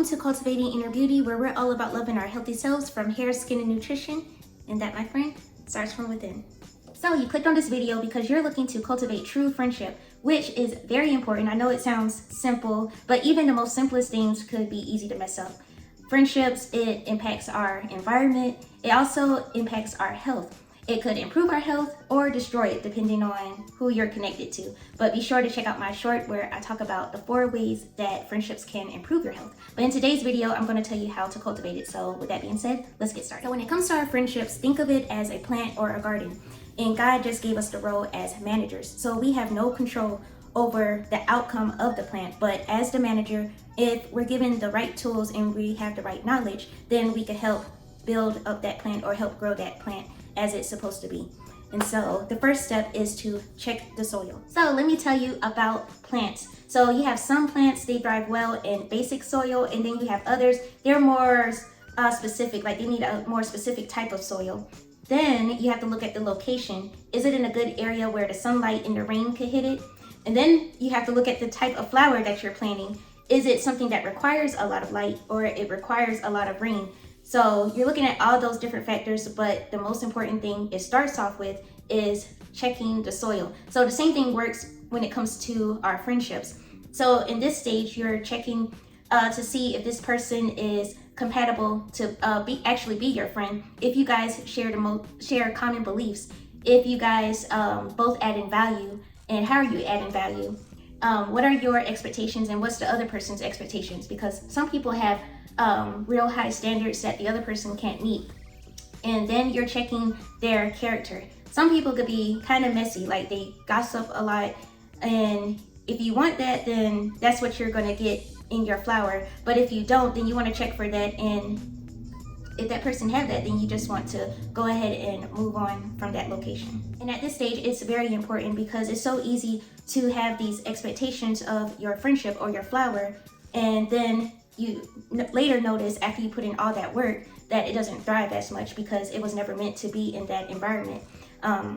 Welcome to Cultivating Inner Beauty, where we're all about loving our healthy selves from hair, skin, and nutrition. And that, my friend, starts from within. So you clicked on this video because you're looking to cultivate true friendship, which is very important. I know it sounds simple, but even the most simplest things could be easy to mess up. Friendships, it impacts our environment. It also impacts our health. It could improve our health or destroy it depending on who you're connected to. But be sure to check out my short where I talk about the 4 ways that friendships can improve your health. But in today's video, I'm going to tell you how to cultivate it. So with that being said, let's get started. So when it comes to our friendships, think of it as a plant or a garden. And God just gave us the role as managers. So we have no control over the outcome of the plant. But as the manager, if we're given the right tools and we have the right knowledge, then we can help build up that plant or help grow that plant as it's supposed to be. And so the first step is to check the soil. So let me tell you about plants. So you have some plants, they thrive well in basic soil, and then you have others, they're more specific, like they need a more specific type of soil. Then you have to look at the location. Is it in a good area where the sunlight and the rain could hit it? And then you have to look at the type of flower that you're planting. Is it something that requires a lot of light or it requires a lot of rain? So you're looking at all those different factors, but the most important thing it starts off with is checking the soil. So the same thing works when it comes to our friendships. So in this stage, you're checking to see if this person is compatible to be your friend. If you guys share common beliefs, if you guys both add in value, and how are you adding value? What are your expectations and what's the other person's expectations? Because some people have real high standards that the other person can't meet. And then you're checking their character. Some people could be kind of messy, like they gossip a lot. And if you want that, then that's what you're going to get in your flower. But if you don't, then you want to check for that. And if that person have that, then you just want to go ahead and move on from that location. And at this stage, it's very important because it's so easy to have these expectations of your friendship or your flower, and then you later notice after you put in all that work that it doesn't thrive as much because it was never meant to be in that environment.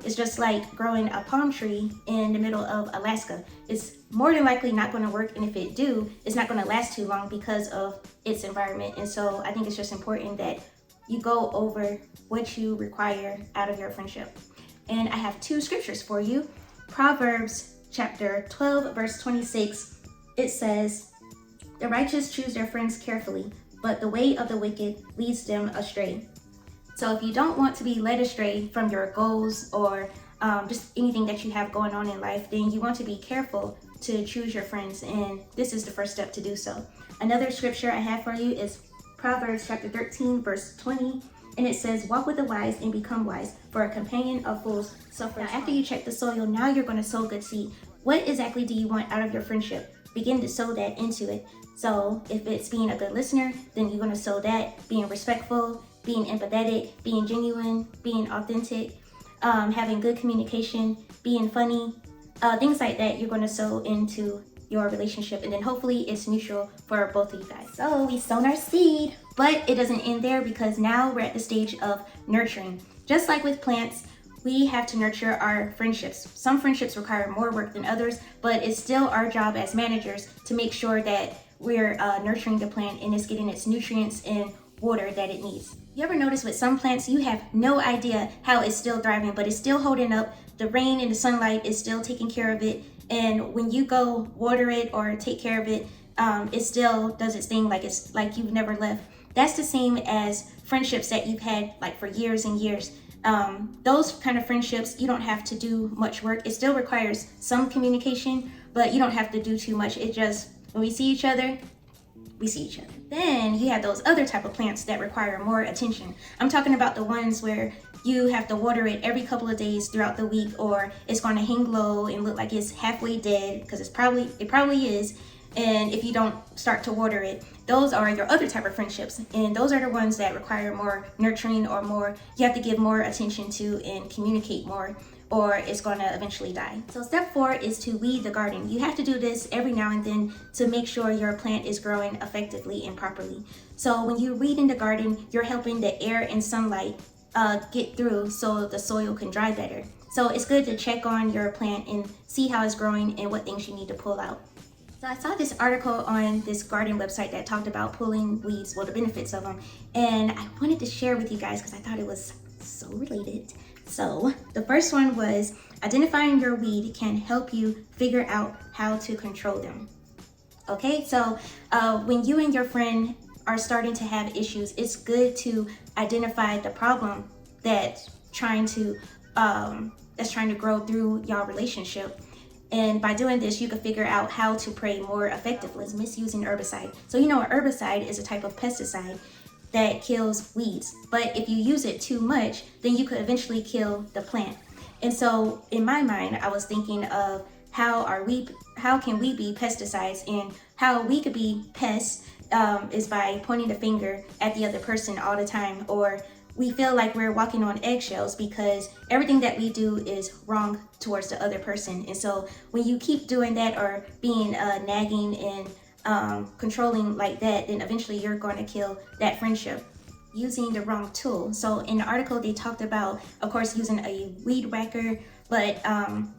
It's just like growing a palm tree in the middle of Alaska. It's more than likely not going to work, and if it do, it's not going to last too long because of its environment. And so I think it's just important that you go over what you require out of your friendship. And I have 2 scriptures for you. Proverbs chapter 12, verse 26, it says, "The righteous choose their friends carefully, but the way of the wicked leads them astray." So if you don't want to be led astray from your goals or just anything that you have going on in life, then you want to be careful to choose your friends. And this is the first step to do so. Another scripture I have for you is Proverbs chapter 13, verse 20. And it says, "Walk with the wise and become wise, for a companion of fools suffers." Now, after you check the soil, now you're going to sow good seed. What exactly do you want out of your friendship? Begin to sow that into it. So if it's being a good listener, then you're going to sow that. Being respectful, being empathetic, being genuine, being authentic, having good communication, being funny, things like that, you're going to sow into your relationship. And then hopefully it's neutral for both of you guys. So we sown our seed, but it doesn't end there because now we're at the stage of nurturing. Just like with plants, we have to nurture our friendships. Some friendships require more work than others, but it's still our job as managers to make sure that we're nurturing the plant and it's getting its nutrients and water that it needs. You ever notice with some plants, you have no idea how it's still thriving, but it's still holding up. The rain and the sunlight is still taking care of it. And when you go water it or take care of it, it still does its thing like it's like you've never left. That's the same as friendships that you've had like for years and years. Those kind of friendships, you don't have to do much work. It still requires some communication, but you don't have to do too much. It just, when we see each other, we see each other. Then you have those other type of plants that require more attention. I'm talking about the ones where you have to water it every couple of days throughout the week, or it's going to hang low and look like it's halfway dead because it probably is. And if you don't start to water it, those are your other type of friendships. And those are the ones that require more nurturing or more, you have to give more attention to and communicate more, or it's going to eventually die. So step 4 is to weed the garden. You have to do this every now and then to make sure your plant is growing effectively and properly. So when you weed in the garden, you're helping the air and sunlight get through so the soil can dry better. So it's good to check on your plant and see how it's growing and what things you need to pull out. So I saw this article on this garden website that talked about pulling weeds, well, the benefits of them, and I wanted to share with you guys because I thought it was so related. So the first one was identifying your weed can help you figure out how to control them. Okay, so when you and your friend are starting to have issues, it's good to identify the problem that's trying to grow through your relationship. And by doing this, you can figure out how to pray more effectively. Misusing herbicide. So you know, an herbicide is a type of pesticide that kills weeds. But if you use it too much, then you could eventually kill the plant. And so in my mind, I was thinking of how can we be pesticides, and how we could be pests is by pointing the finger at the other person all the time, or we feel like we're walking on eggshells because everything that we do is wrong towards the other person. And so when you keep doing that or being nagging and controlling like that, then eventually you're going to kill that friendship. Using the wrong tool. So in the article, they talked about, of course, using a weed whacker. But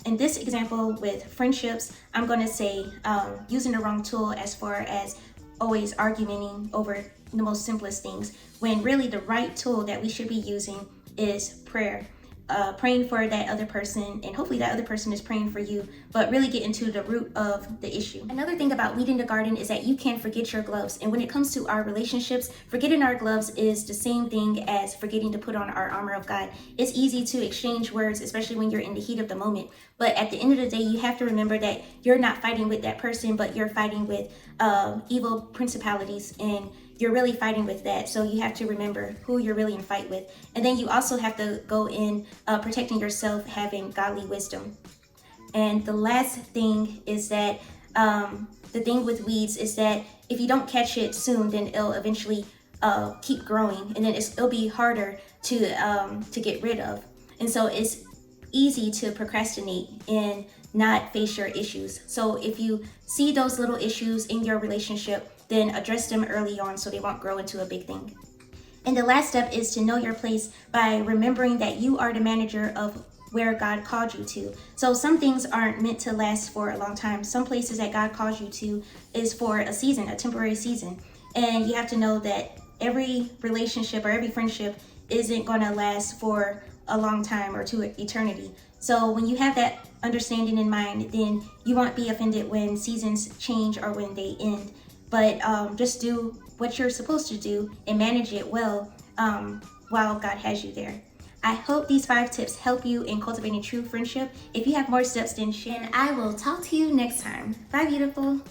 in this example with friendships, I'm going to say using the wrong tool as far as always arguing over the most simplest things, when really the right tool that we should be using is prayer. Praying for that other person, and hopefully that other person is praying for you, but really get into the root of the issue. Another thing about weeding the garden is that you can forget your gloves. And when it comes to our relationships, forgetting our gloves is the same thing as forgetting to put on our armor of God. It's easy to exchange words, especially when you're in the heat of the moment. But at the end of the day, you have to remember that you're not fighting with that person, but you're fighting with evil principalities, and you're really fighting with that. So you have to remember who you're really in fight with. And then you also have to go in protecting yourself, having godly wisdom. And the last thing is that the thing with weeds is that if you don't catch it soon, then it'll eventually keep growing, and then it'll be harder to get rid of. And so it's easy to procrastinate and not face your issues. So if you see those little issues in your relationship, then address them early on so they won't grow into a big thing. And the last step is to know your place by remembering that you are the manager of where God called you to. So some things aren't meant to last for a long time. Some places that God calls you to is for a season, a temporary season. And you have to know that every relationship or every friendship isn't going to last for a long time or to eternity. So when you have that understanding in mind, then you won't be offended when seasons change or when they end. But just do what you're supposed to do and manage it well while God has you there. I hope these 5 tips help you in cultivating true friendship. If you have more steps, then share. And I will talk to you next time. Bye, beautiful.